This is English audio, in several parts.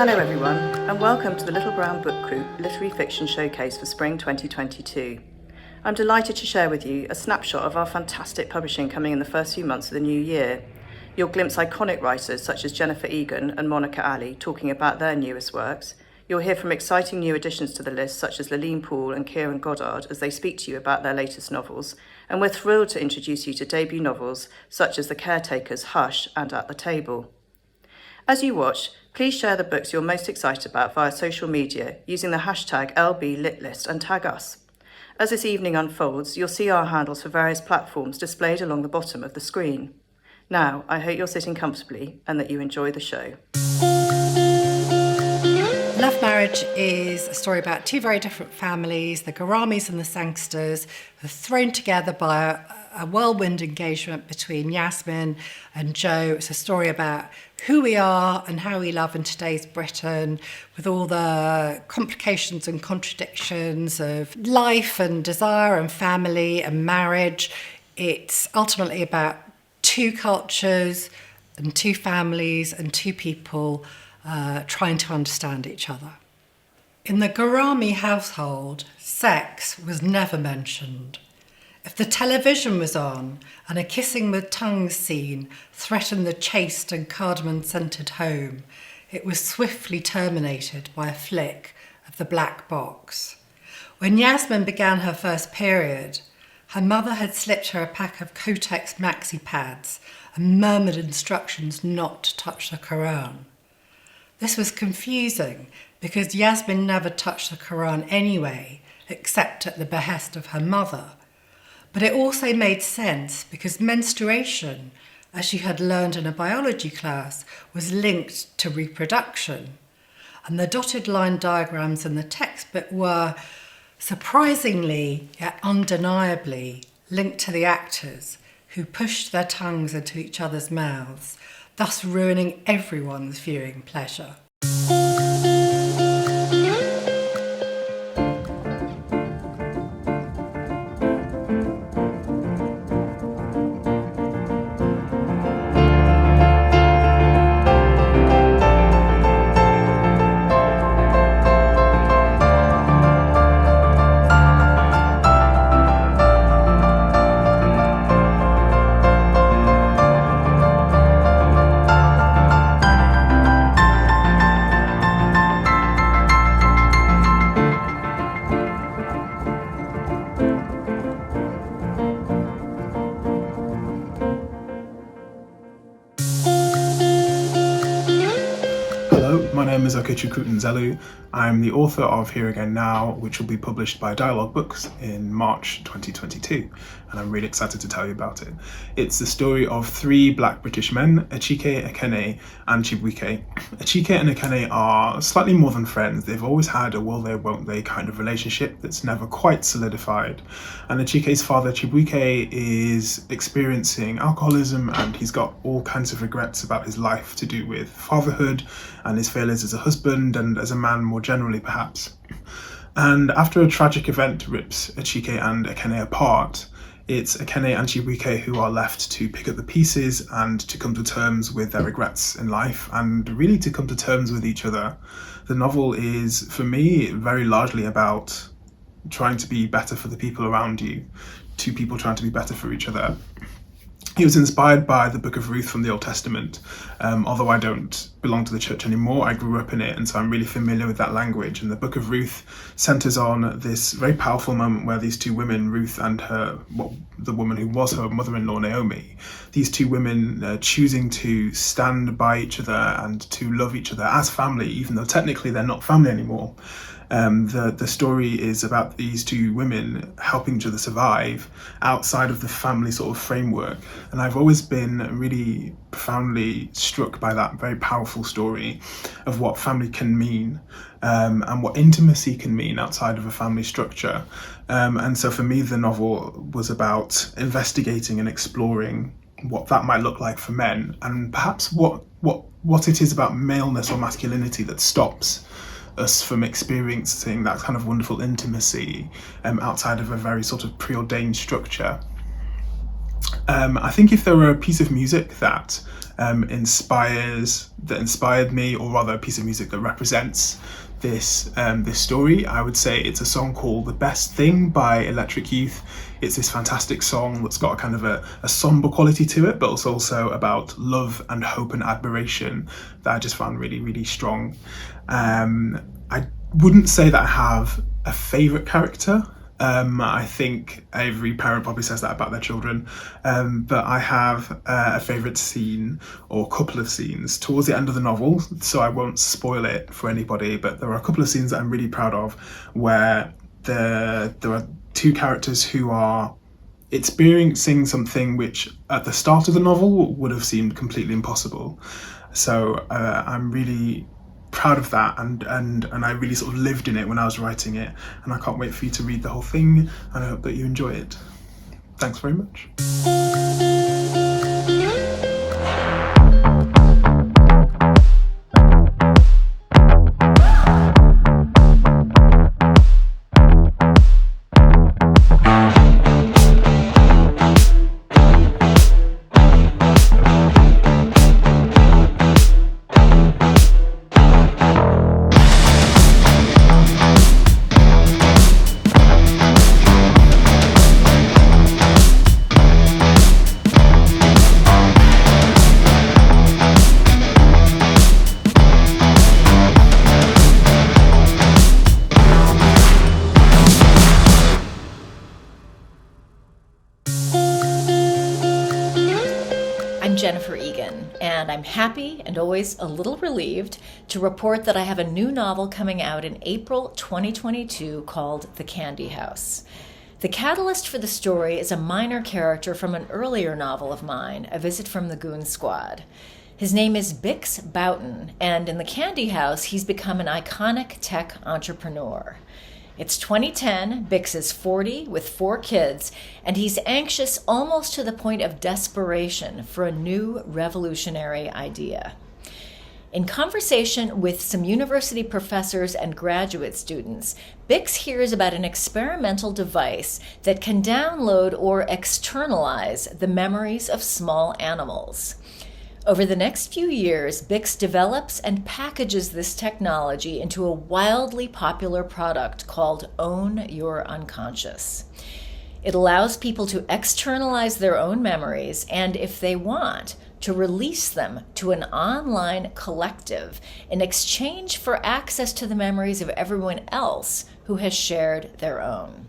Hello everyone, and welcome to the Little Brown Book Group Literary Fiction Showcase for Spring 2022. I'm delighted to share with you a snapshot of our fantastic publishing coming in the first few months of the new year. You'll glimpse iconic writers such as Jennifer Egan and Monica Ali talking about their newest works. You'll hear from exciting new additions to the list such as Laline Poole and Kieran Goddard as they speak to you about their latest novels, and we're thrilled to introduce you to debut novels such as The Caretaker's Hush and At the Table. As you watch, please share the books you're most excited about via social media using the hashtag LBLitList and tag us. As this evening unfolds, you'll see our handles for various platforms displayed along the bottom of the screen. Now, I hope you're sitting comfortably and that you enjoy the show. Love Marriage is a story about two very different families, the Garamis and the Sangsters, thrown together by a whirlwind engagement between Yasmin and Joe. It's a story about who we are and how we love in today's Britain, with all the complications and contradictions of life and desire and family and marriage. It's ultimately about two cultures and two families and two people trying to understand each other. In the Garami household, sex was never mentioned. If the television was on and a kissing with tongues scene threatened the chaste and cardamom-scented home, it was swiftly terminated by a flick of the black box. When Yasmin began her first period, her mother had slipped her a pack of Kotex maxi pads and murmured instructions not to touch the Quran. This was confusing because Yasmin never touched the Quran anyway, except at the behest of her mother. But it also made sense because menstruation, as she had learned in a biology class, was linked to reproduction. And the dotted line diagrams in the textbook were, surprisingly yet undeniably, linked to the actors who pushed their tongues into each other's mouths, thus ruining everyone's viewing pleasure. My name is Okechukwu Nzelu. I'm the author of Here Again Now, which will be published by Dialogue Books in March 2022, and I'm really excited to tell you about it. It's the story of three Black British men, Achike, Ekene, and Chibuike. Achike and Ekene are slightly more than friends. They've always had a will they, won't they kind of relationship that's never quite solidified. And Achike's father, Chibuike, is experiencing alcoholism, and he's got all kinds of regrets about his life to do with fatherhood and his failures as a husband and as a man more generally, perhaps. And after a tragic event rips Achike and Ekene apart, it's Ekene and Chibuike who are left to pick up the pieces and to come to terms with their regrets in life and really to come to terms with each other. The novel is, for me, very largely about trying to be better for the people around you, two people trying to be better for each other. He was inspired by the Book of Ruth from the Old Testament. Although I don't belong to the church anymore, I grew up in it, and so I'm really familiar with that language. And the Book of Ruth centers on this very powerful moment where these two women, Ruth and the woman who was her mother-in-law, Naomi, these two women choosing to stand by each other and to love each other as family, even though technically they're not family anymore. The story is about these two women helping each other survive outside of the family sort of framework. And I've always been really profoundly struck by that very powerful story of what family can mean and what intimacy can mean outside of a family structure. And so for me, the novel was about investigating and exploring what that might look like for men, and perhaps what it is about maleness or masculinity that stops us from experiencing that kind of wonderful intimacy outside of a very sort of preordained structure. I think if there were a piece of music that inspired me, or rather a piece of music that represents this story, I would say it's a song called "The Best Thing" by Electric Youth. It's this fantastic song that's got a kind of a somber quality to it, but it's also about love and hope and admiration that I just found really, really strong. I wouldn't say that I have a favourite character. I think every parent probably says that about their children, but I have a favourite scene, or a couple of scenes, towards the end of the novel, so I won't spoil it for anybody, but there are a couple of scenes that I'm really proud of, where there are two characters who are experiencing something which at the start of the novel would have seemed completely impossible. So I'm really proud of that, and I really sort of lived in it when I was writing it, and I can't wait for you to read the whole thing, and I hope that you enjoy it. Thanks very much. Jennifer Egan, and I'm happy and always a little relieved to report that I have a new novel coming out in April 2022 called The Candy House. The catalyst for the story is a minor character from an earlier novel of mine, A Visit from the Goon Squad. His name is Bix Boughton, and in The Candy House, he's become an iconic tech entrepreneur. It's 2010, Bix is 40 with 4 kids, and he's anxious almost to the point of desperation for a new revolutionary idea. In conversation with some university professors and graduate students, Bix hears about an experimental device that can download or externalize the memories of small animals. Over the next few years, Bix develops and packages this technology into a wildly popular product called Own Your Unconscious. It allows people to externalize their own memories and, if they want, to release them to an online collective in exchange for access to the memories of everyone else who has shared their own.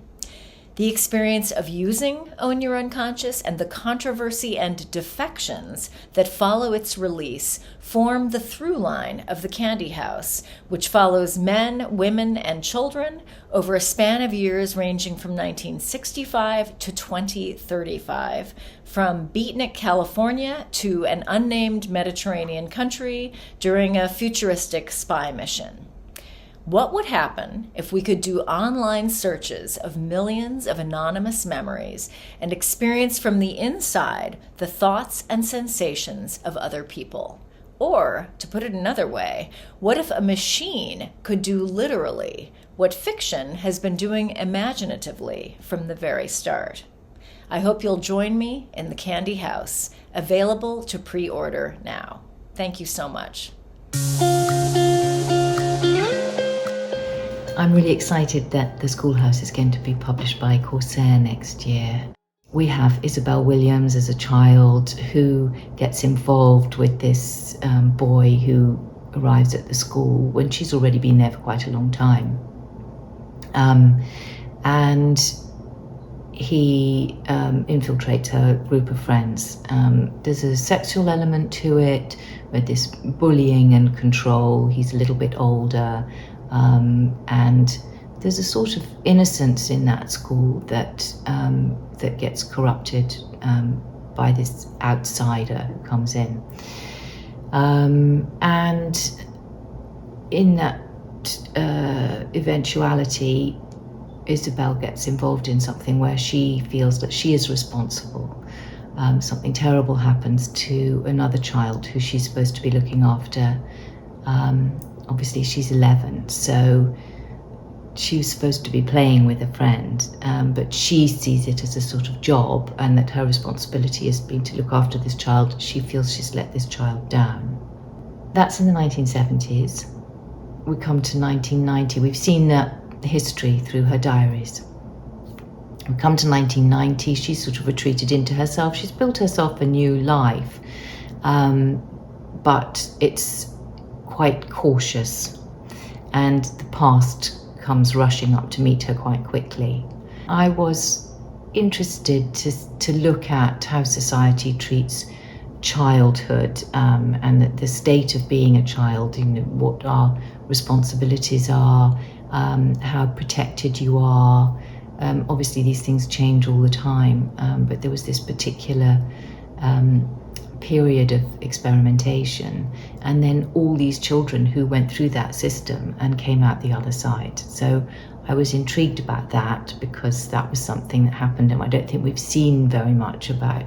The experience of using Own Your Unconscious and the controversy and defections that follow its release form the through line of The Candy House, which follows men, women, and children over a span of years ranging from 1965 to 2035, from Beatnik, California to an unnamed Mediterranean country during a futuristic spy mission. What would happen if we could do online searches of millions of anonymous memories and experience from the inside the thoughts and sensations of other people? Or, to put it another way, what if a machine could do literally what fiction has been doing imaginatively from the very start? I hope you'll join me in The Candy House, available to pre-order now. Thank you so much. I'm really excited that The Schoolhouse is going to be published by Corsair next year. We have Isabel Williams as a child who gets involved with this boy who arrives at the school when she's already been there for quite a long time. And he infiltrates her group of friends. There's a sexual element to it, with this bullying and control. He's a little bit older. And there's a sort of innocence in that school that gets corrupted by this outsider who comes in. And in that eventuality, Isabel gets involved in something where she feels that she is responsible. Something terrible happens to another child who she's supposed to be looking after. Obviously she's 11, so she was supposed to be playing with a friend, but she sees it as a sort of job, and that her responsibility has been to look after this child. She feels she's let this child down. That's in the 1970s. We come to 1990. We've seen that history through her diaries. We come to 1990. She's sort of retreated into herself. She's built herself a new life, but it's quite cautious, and the past comes rushing up to meet her quite quickly. I was interested to look at how society treats childhood, and the state of being a child, what our responsibilities are, how protected you are. Obviously these things change all the time, but there was this particular period of experimentation, and then all these children who went through that system and came out the other side. So I was intrigued about that, because that was something that happened, and I don't think we've seen very much about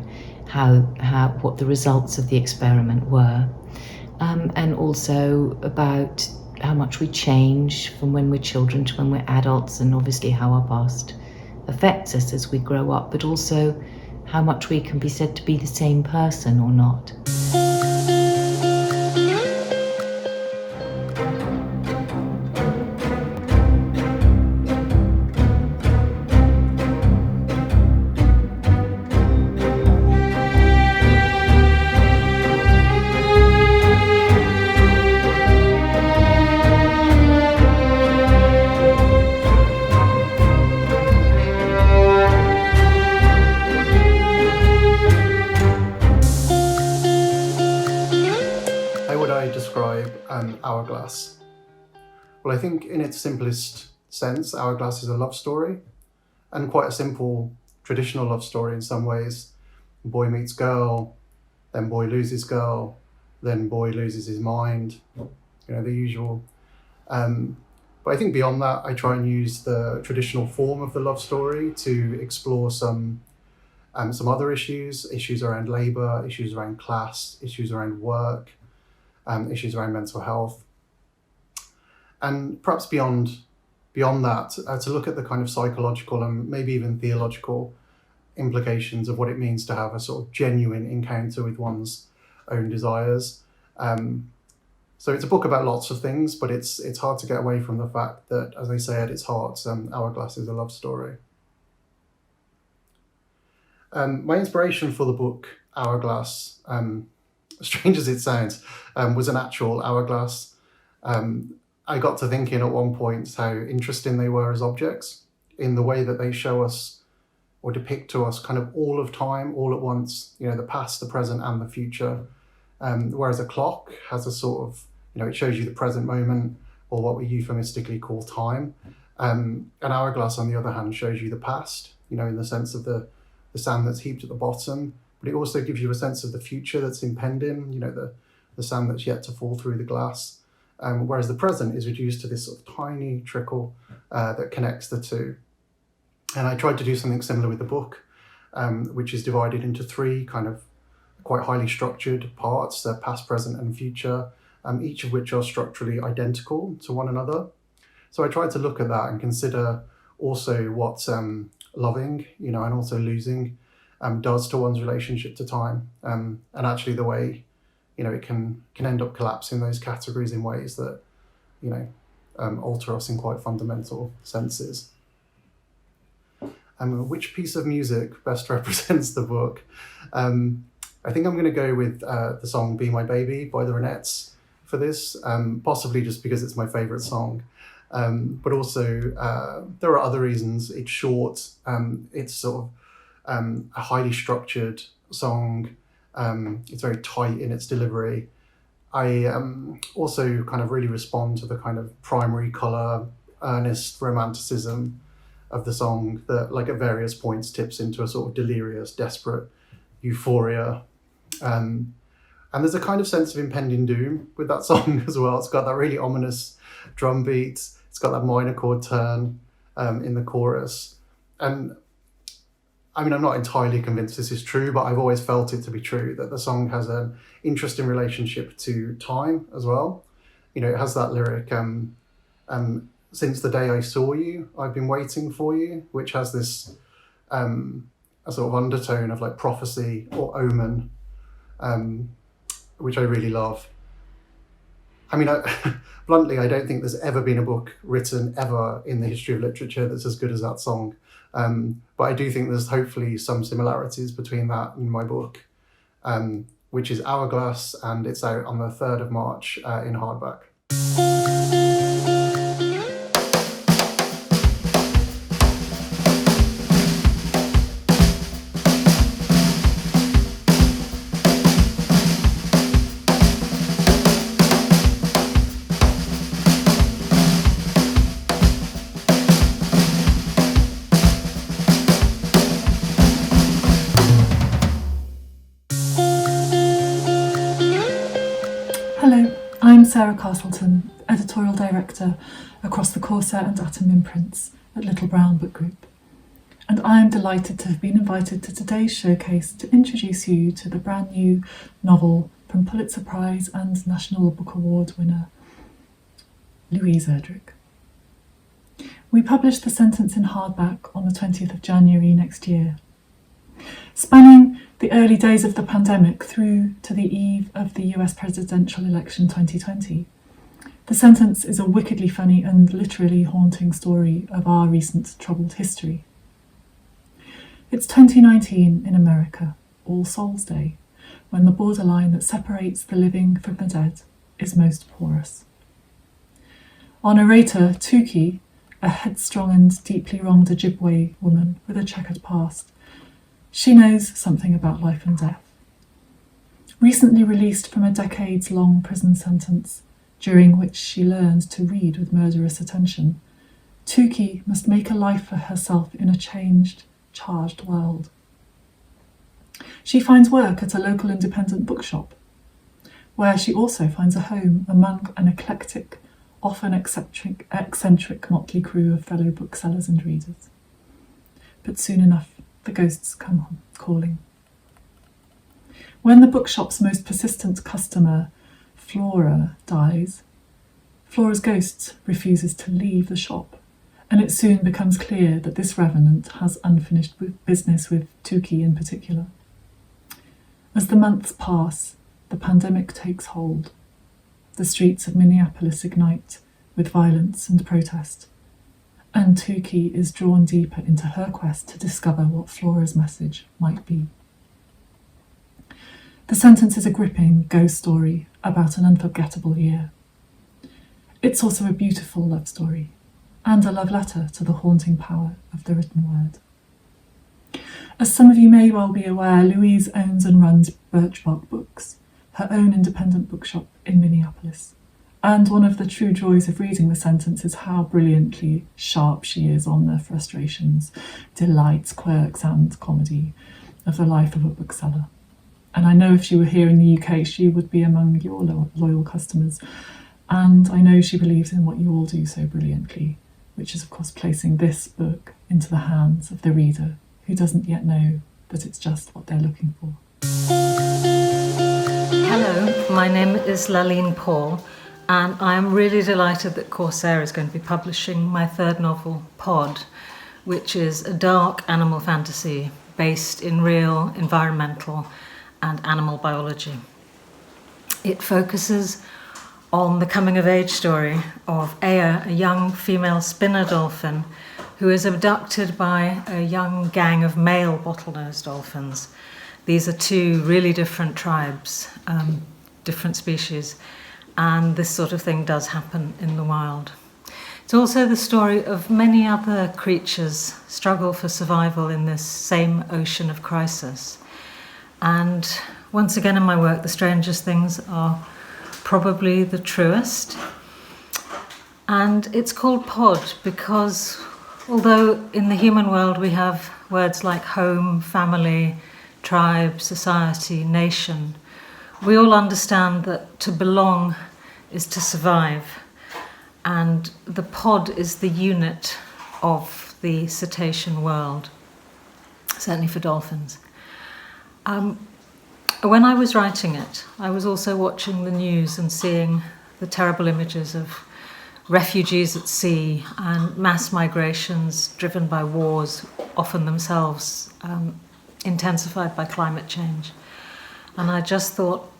what the results of the experiment were, and also about how much we change from when we're children to when we're adults, and obviously how our past affects us as we grow up, but also how much we can be said to be the same person or not. How would I describe Hourglass? Well, I think in its simplest sense, Hourglass is a love story, and quite a simple, traditional love story in some ways. Boy meets girl, then boy loses girl, then boy loses his mind, the usual. But I think beyond that, I try and use the traditional form of the love story to explore some other issues around labour, issues around class, issues around work, issues around mental health. And perhaps beyond that, to look at the kind of psychological and maybe even theological implications of what it means to have a sort of genuine encounter with one's own desires. So it's a book about lots of things, but it's hard to get away from the fact that, as I say at its heart, Hourglass is a love story. My inspiration for the book Hourglass, strange as it sounds, was an actual hourglass. I got to thinking at one point how interesting they were as objects, in the way that they show us or depict to us kind of all of time, all at once, the past, the present and the future. Whereas a clock has a sort of, it shows you the present moment, or what we euphemistically call time. An hourglass, on the other hand, shows you the past, in the sense of the sand that's heaped at the bottom, but it also gives you a sense of the future that's impending, the sand that's yet to fall through the glass. Whereas the present is reduced to this sort of tiny trickle that connects the two. And I tried to do something similar with the book, which is divided into three kind of quite highly structured parts, past, present and future, each of which are structurally identical to one another. So I tried to look at that and consider also what loving, and also losing does to one's relationship to time, and actually the way, it can end up collapsing those categories in ways that, alter us in quite fundamental senses. Which piece of music best represents the book? I think I'm going to go with the song Be My Baby by the Ronettes for this, possibly just because it's my favourite song. But also there are other reasons. It's short, it's sort of a highly structured song, it's very tight in its delivery. I also kind of really respond to the kind of primary colour, earnest romanticism of the song that, like, at various points tips into a sort of delirious, desperate euphoria. And there's a kind of sense of impending doom with that song as well. It's got that really ominous drum beat. It's got that minor chord turn in the chorus. And I mean, I'm not entirely convinced this is true, but I've always felt it to be true, that the song has an interesting relationship to time as well. It has that lyric, Since the Day I Saw You, I've Been Waiting for You, which has this a sort of undertone of like prophecy or omen, which I really love. I mean, bluntly, I don't think there's ever been a book written ever in the history of literature that's as good as that song. But I do think there's hopefully some similarities between that and my book, which is Hourglass, and it's out on the 3rd of March in hardback. Hello, I'm Sarah Castleton, Editorial Director across the Corsair and Atom imprints at Little Brown Book Group. And I'm delighted to have been invited to today's showcase to introduce you to the brand new novel from Pulitzer Prize and National Book Award winner Louise Erdrich. We published The Sentence in hardback on the 20th of January next year. Spanning the early days of the pandemic through to the eve of the US presidential election 2020, The Sentence is a wickedly funny and literally haunting story of our recent troubled history. It's 2019 in America, All Souls Day, when the borderline that separates the living from the dead is most porous. Our narrator, Tuki, a headstrong and deeply wronged Ojibwe woman with a checkered past, she knows something about life and death. Recently released from a decades-long prison sentence, during which she learned to read with murderous attention, Tuki must make a life for herself in a changed, charged world. She finds work at a local independent bookshop, where she also finds a home among an eclectic, often eccentric motley crew of fellow booksellers and readers. But soon enough, the ghosts come calling. When the bookshop's most persistent customer, Flora, dies, Flora's ghost refuses to leave the shop, and it soon becomes clear that this revenant has unfinished business with Tuki in particular. As the months pass, the pandemic takes hold. The streets of Minneapolis ignite with violence and protest, and Tuki is drawn deeper into her quest to discover what Flora's message might be. The Sentence is a gripping ghost story about an unforgettable year. It's also a beautiful love story, and a love letter to the haunting power of the written word. As some of you may well be aware, Louise owns and runs Birchbark Books, her own independent bookshop in Minneapolis. And one of the true joys of reading The Sentence is how brilliantly sharp she is on the frustrations, delights, quirks and comedy of the life of a bookseller. And I know if she were here in the UK, she would be among your loyal customers. And I know she believes in what you all do so brilliantly, which is of course placing this book into the hands of the reader who doesn't yet know that it's just what they're looking for. Hello, my name is Laline Paul, and I am really delighted that Corsair is going to be publishing my third novel, Pod, which is a dark animal fantasy based in real environmental and animal biology. It focuses on the coming-of-age story of Aya, a young female spinner dolphin who is abducted by a young gang of male bottlenose dolphins. These are two really different tribes, different species, and this sort of thing does happen in the wild. It's also the story of many other creatures' struggle for survival in this same ocean of crisis. And once again in my work, the strangest things are probably the truest. And it's called Pod because although in the human world we have words like home, family, tribe, society, nation, we all understand that to belong is to survive, and the pod is the unit of the cetacean world, certainly for dolphins. When I was writing it, I was also watching the news and seeing the terrible images of refugees at sea and mass migrations driven by wars, often themselves intensified by climate change. And I just thought,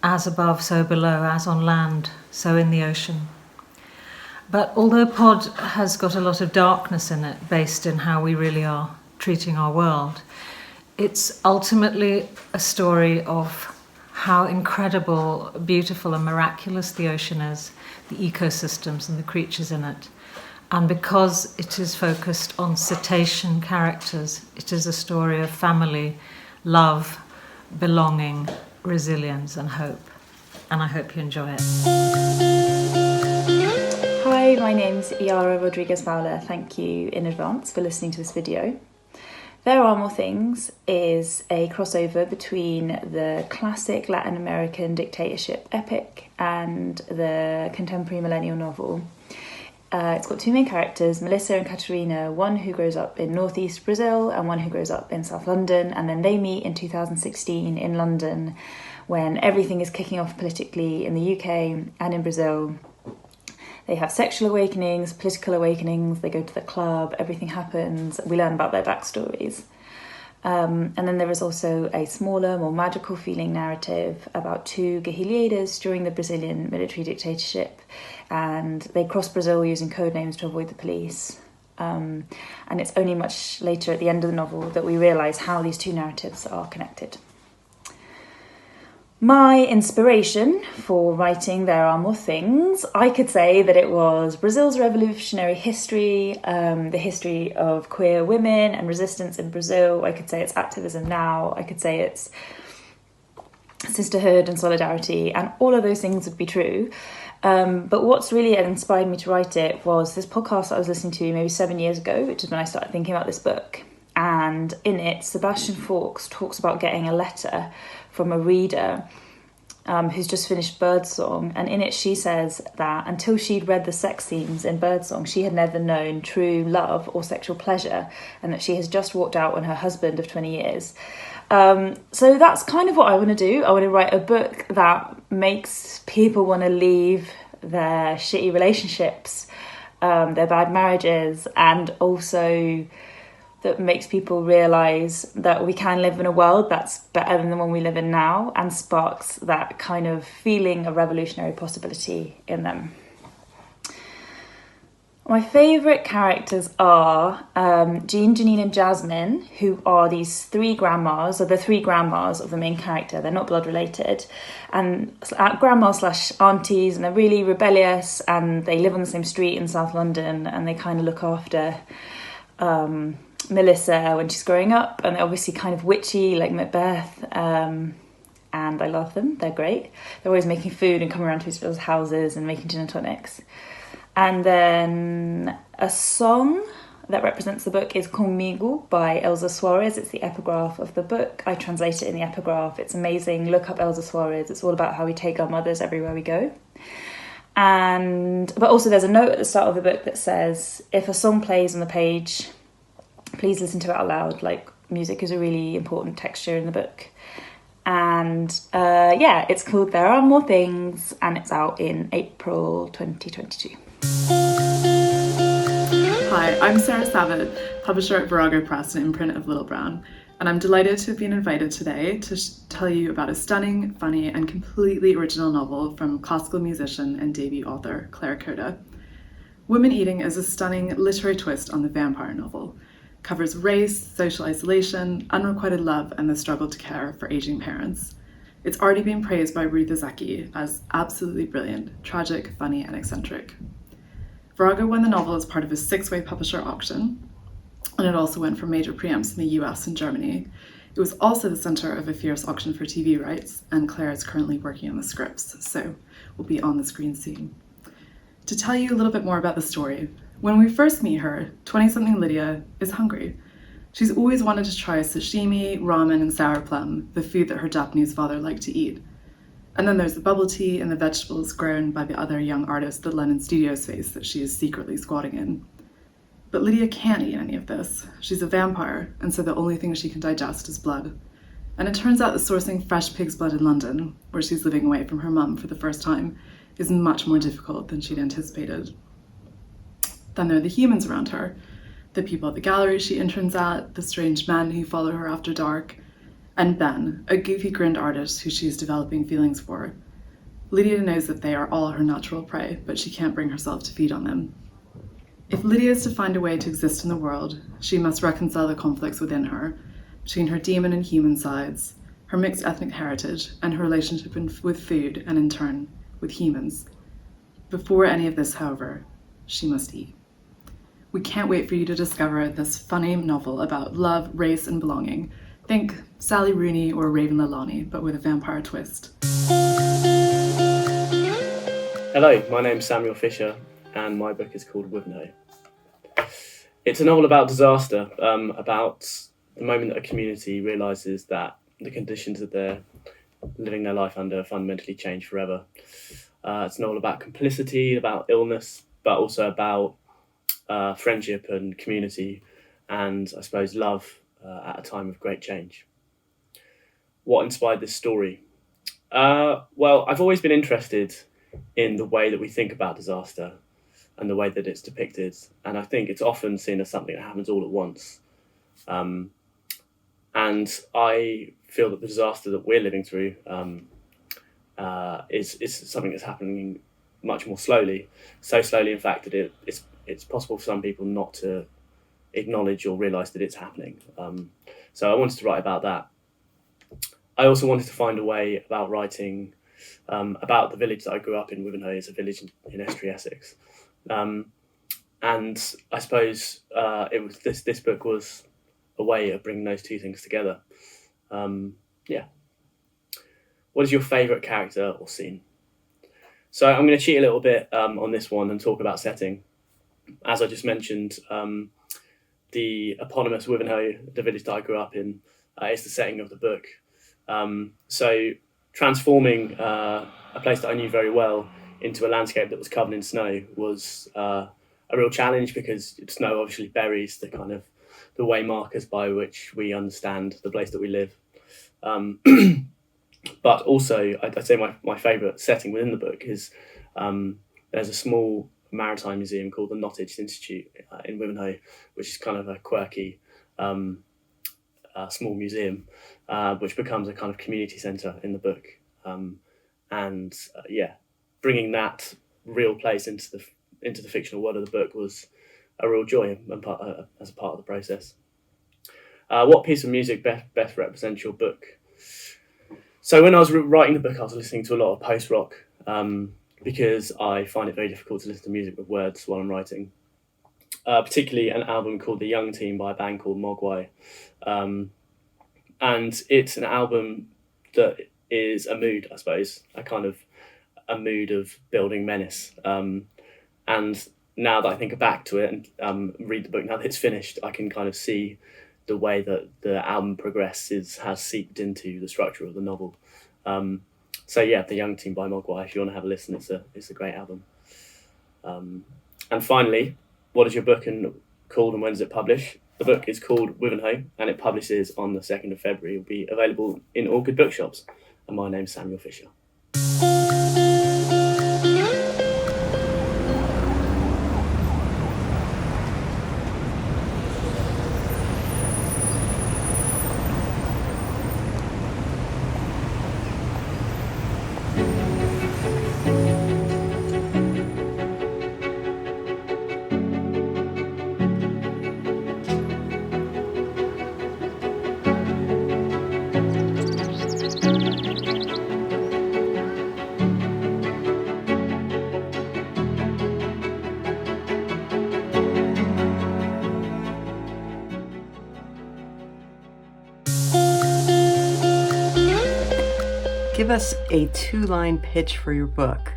as above, so below, as on land, so in the ocean. But although Pod has got a lot of darkness in it, based in how we really are treating our world, it's ultimately a story of how incredible, beautiful and miraculous the ocean is, the ecosystems and the creatures in it. And because it is focused on cetacean characters, it is a story of family, love, belonging, resilience and hope. And I hope you enjoy it. Hi, my name's Yara Rodriguez-Fowler. Thank you in advance for listening to this video. There Are More Things is a crossover between the classic Latin American dictatorship epic and the contemporary millennial novel. It's got two main characters, Melissa and Catarina, one who grows up in northeast Brazil and one who grows up in South London, and then they meet in 2016 in London when everything is kicking off politically in the UK and in Brazil. They have sexual awakenings, political awakenings, they go to the club, everything happens, we learn about their backstories. And then there is also a smaller, more magical feeling narrative about two guerrilleros during the Brazilian military dictatorship, and they cross Brazil using code names to avoid the police. And it's only much later at the end of the novel that we realise how these two narratives are connected. My inspiration for writing There Are More Things, I could say that it was Brazil's revolutionary history, the history of queer women and resistance in Brazil. I could say it's activism now. I could say it's sisterhood and solidarity, and all of those things would be true. But what's really inspired me to write it was this podcast that I was listening to maybe 7 years ago, which is when I started thinking about this book. And in it, Sebastian Faulks talks about getting a letter from a reader who's just finished Birdsong, and in it she says that until she'd read the sex scenes in Birdsong, she had never known true love or sexual pleasure, and that she has just walked out on her husband of 20 years. So that's kind of what I want to do. I want to write a book that makes people want to leave their shitty relationships, their bad marriages, and also that makes people realise that we can live in a world that's better than the one we live in now, and sparks that kind of feeling of revolutionary possibility in them. My favourite characters are Jean, Janine and Jasmine, who are these three grandmas, or the three grandmas of the main character. They're not blood related. And grandmas/aunties, and they're really rebellious, and they live on the same street in South London, and they kind of look after Melissa when she's growing up, and they're obviously kind of witchy like Macbeth, and I love them. They're great. They're always making food and coming around to each other's houses and making gin and tonics. And then a song that represents the book is Comigo by Elza Suarez. It's the epigraph of the book. I translate it in the epigraph. It's amazing. Look up Elza Suarez. It's all about how we take our mothers everywhere we go. But also there's a note at the start of the book that says, if a song plays on the page, please listen to it out loud. Like, music is a really important texture in the book. And it's called There Are More Things, and it's out in April 2022. Hi, I'm Sarah Savitt, publisher at Virago Press, an imprint of Little Brown, and I'm delighted to have been invited today to tell you about a stunning, funny, and completely original novel from classical musician and debut author Claire Coda. Woman Eating is a stunning literary twist on the vampire novel. Covers race, social isolation, unrequited love, and the struggle to care for aging parents. It's already been praised by Ruth Ozeki as absolutely brilliant, tragic, funny, and eccentric. Virago won the novel as part of a 6-way publisher auction, and it also went for major preempts in the US and Germany. It was also the center of a fierce auction for TV rights, and Claire is currently working on the scripts, so will be on the screen soon. To tell you a little bit more about the story, when we first meet her, 20-something Lydia is hungry. She's always wanted to try sashimi, ramen, and sour plum, the food that her Japanese father liked to eat. And then there's the bubble tea and the vegetables grown by the other young artist that London Studios face that she is secretly squatting in. But Lydia can't eat any of this. She's a vampire, and so the only thing she can digest is blood. And it turns out that sourcing fresh pig's blood in London, where she's living away from her mum for the first time, is much more difficult than she'd anticipated. Then there are the humans around her, the people at the gallery she interns at, the strange men who follow her after dark, and Ben, a goofy-grinned artist who she's developing feelings for. Lydia knows that they are all her natural prey, but she can't bring herself to feed on them. If Lydia is to find a way to exist in the world, she must reconcile the conflicts within her, between her demon and human sides, her mixed ethnic heritage, and her relationship with food, and in turn, with humans. Before any of this, however, she must eat. We can't wait for you to discover this funny novel about love, race, and belonging. Think Sally Rooney or Raven Leilani, but with a vampire twist. Hello, my name's Samuel Fisher, and my book is called Wivenhoe. It's a novel about disaster, about the moment that a community realises that the conditions that they're living their life under fundamentally change forever. It's a novel about complicity, about illness, but also about friendship and community, and I suppose love at a time of great change. What inspired this story? Well, I've always been interested in the way that we think about disaster and the way that it's depicted, and I think it's often seen as something that happens all at once. And I feel that the disaster that we're living through is something that's happening much more slowly. So slowly, in fact, that it's possible for some people not to acknowledge or realise that it's happening. So I wanted to write about that. I also wanted to find a way about writing about the village that I grew up in. Wivenhoe is a village in Estuary, Essex. And I suppose it was this book was a way of bringing those two things together. What is your favourite character or scene? So I'm going to cheat a little bit on this one and talk about setting. As I just mentioned, the eponymous Wivenhoe, the village that I grew up in, is the setting of the book. So transforming a place that I knew very well into a landscape that was covered in snow was a real challenge, because snow obviously buries the way markers by which we understand the place that we live. But also, I'd say my favourite setting within the book is there's a small maritime museum called the Nottage Institute in Wivenhoe, which is kind of a quirky small museum, which becomes a kind of community centre in the book. Bringing that real place into the fictional world of the book was a real joy as a part of the process. What piece of music best represents your book? So when I was writing the book, I was listening to a lot of post-rock because I find it very difficult to listen to music with words while I'm writing. Particularly an album called The Young Team by a band called Mogwai. And it's an album that is a mood, I suppose, a mood of building menace. And now that I think back to it and read the book, now that it's finished, I can kind of see the way that the album progresses has seeped into the structure of the novel. The Young Team by Mogwai, if you want to have a listen, it's a great album. And finally, what is your book called and when does it publish? The book is called Wivenhoe and it publishes on the 2nd of February. It will be available in all good bookshops. And my name's Samuel Fisher. Give us a 2-line pitch for your book.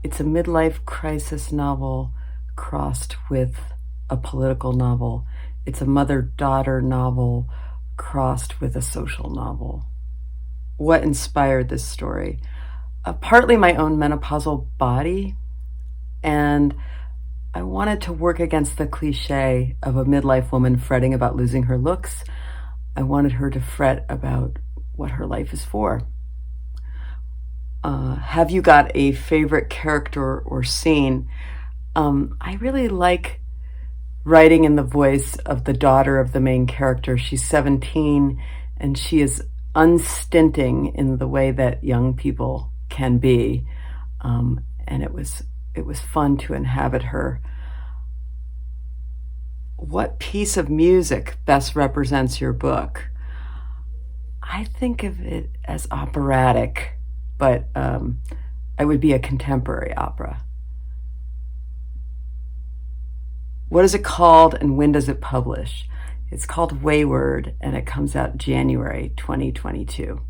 It's a midlife crisis novel crossed with a political novel. It's a mother-daughter novel crossed with a social novel. What inspired this story? Partly my own menopausal body, and I wanted to work against the cliche of a midlife woman fretting about losing her looks. I wanted her to fret about what her life is for. have you got a favorite character or scene? I really like writing in the voice of the daughter of the main character. She's 17 and she is unstinting in the way that young people can be. And it was fun to inhabit her. What piece of music best represents your book? I think of it as operatic, but it would be a contemporary opera. What is it called and when does it publish? It's called Wayward and it comes out January 2022.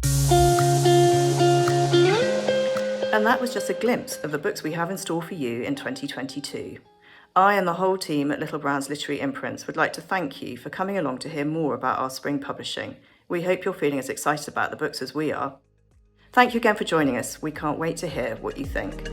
And that was just a glimpse of the books we have in store for you in 2022. I and the whole team at Little Brown's Literary Imprints would like to thank you for coming along to hear more about our spring publishing. We hope you're feeling as excited about the books as we are. Thank you again for joining us. We can't wait to hear what you think.